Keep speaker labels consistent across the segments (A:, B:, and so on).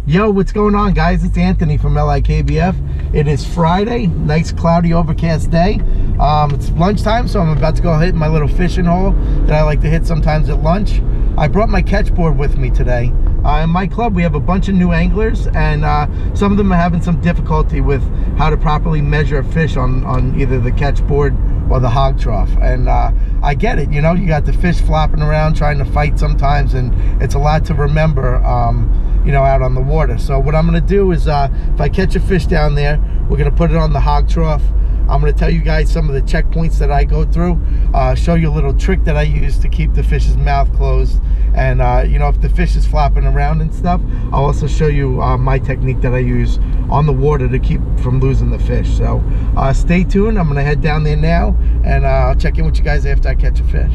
A: Yo, what's going on, guys? It's Anthony from LIKBF. It is Friday, nice cloudy overcast day. It's lunchtime, so I'm about to go hit my little fishing hole that I like to hit sometimes at lunch. I brought my catch board with me today. In my club, we have a bunch of new anglers, and some of them are having some difficulty with how to properly measure a fish on either the catch board or the hog trough. And I get it, you know, you got the fish flopping around trying to fight sometimes, and it's a lot to remember, you know, out on the water. So what I'm gonna do is, if I catch a fish down there, we're gonna put it on the hog trough. I'm going to tell you guys some of the checkpoints that I go through, show you a little trick that I use to keep the fish's mouth closed, and you know, if the fish is flopping around and stuff, I'll also show you my technique that I use on the water to keep from losing the fish. So stay tuned. I'm going to head down there now, and I'll check in with you guys after I catch a fish.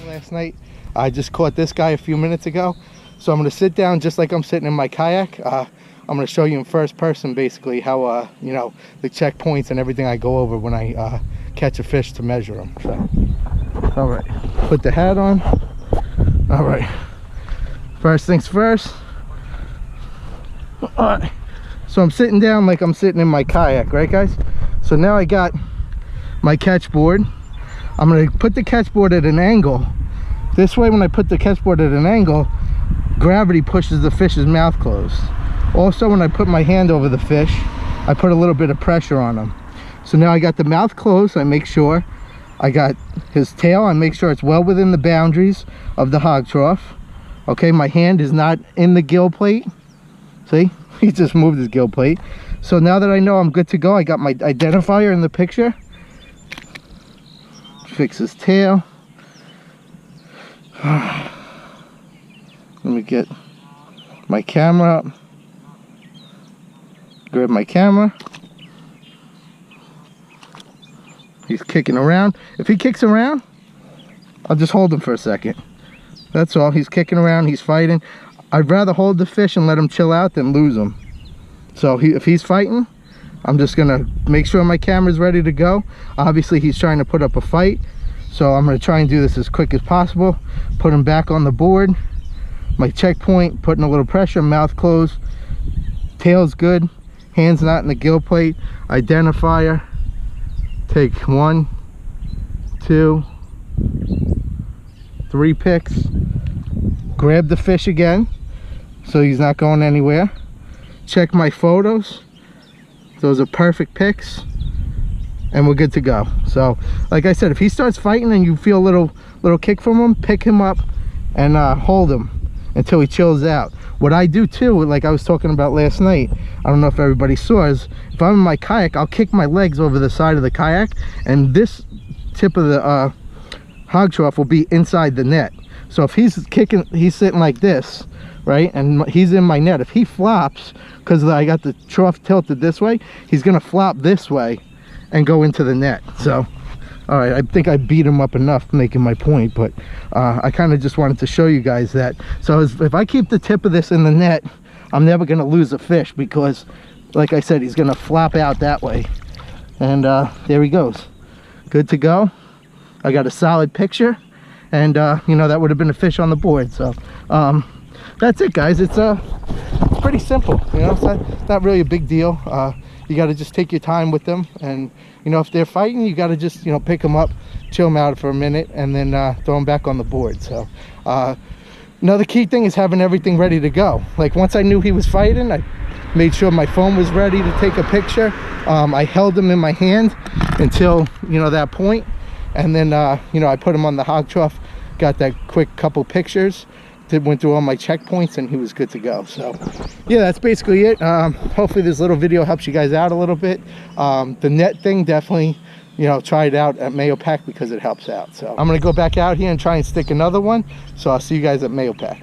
A: Last night I just caught this guy a few minutes ago, so I'm going to sit down just like I'm sitting in my kayak. I'm going to show you in first person basically how you know, the checkpoints and everything I go over when I catch a fish to measure them. So all right, put the hat on. All right, first things first. All right, so I'm sitting down like I'm sitting in my kayak, right guys? So now I got my catch board. I'm going to put the catch board at an angle. This way, when I put the catch board at an angle, gravity pushes the fish's mouth closed. Also, when I put my hand over the fish, I put a little bit of pressure on him. So now I got the mouth closed. I make sure I got his tail. I make sure it's well within the boundaries of the hog trough. Okay, my hand is not in the gill plate. See, he just moved his gill plate. So now that I know I'm good to go, I got my identifier in the picture. Fix his tail. Let me get my camera up. Grab my camera. He's kicking around. If he kicks around, I'll just hold him for a second. That's all. He's kicking around, he's fighting. I'd rather hold the fish and let him chill out than lose him. So if he's fighting, I'm just gonna make sure my camera's ready to go. Obviously he's trying to put up a fight, so I'm gonna try and do this as quick as possible. Put him back on the board. My checkpoint, putting a little pressure, mouth closed, tail's good, hands not in the gill plate. Identifier. Take 1, 2, 3 picks. Grab the fish again so he's not going anywhere. Check my photos. Those are perfect picks, and we're good to go. So like I said, if he starts fighting and you feel a little kick from him, pick him up and hold him until he chills out. What I do too, like I was talking about last night, I don't know if everybody saw, is if I'm in my kayak, I'll kick my legs over the side of the kayak, and this tip of the hog trough will be inside the net. So if he's kicking, he's sitting like this, right, and he's in my net, if he flops, because I got the trough tilted this way, he's gonna flop this way and go into the net. So all right, I think I beat him up enough making my point, but I kind of just wanted to show you guys that. So if I keep the tip of this in the net, I'm never gonna lose a fish, because like I said, he's gonna flop out that way. And there he goes, good to go. I got a solid picture, and you know, that would have been a fish on the board. So that's it, guys. It's pretty simple, you know. It's not really a big deal. You got to just take your time with them, and you know, if they're fighting, you got to just, you know, pick them up, chill them out for a minute, and then throw them back on the board. So another key thing is having everything ready to go. Like once I knew he was fighting, I made sure my phone was ready to take a picture. I held him in my hand until, you know, that point, and then you know, I put him on the hog trough, got that quick couple pictures, went through all my checkpoints, and he was good to go. So yeah, that's basically it. Hopefully this little video helps you guys out a little bit. The net thing, definitely, you know, try it out at Mahopac because it helps out. So I'm gonna go back out here and try and stick another one. So I'll see you guys at Mahopac.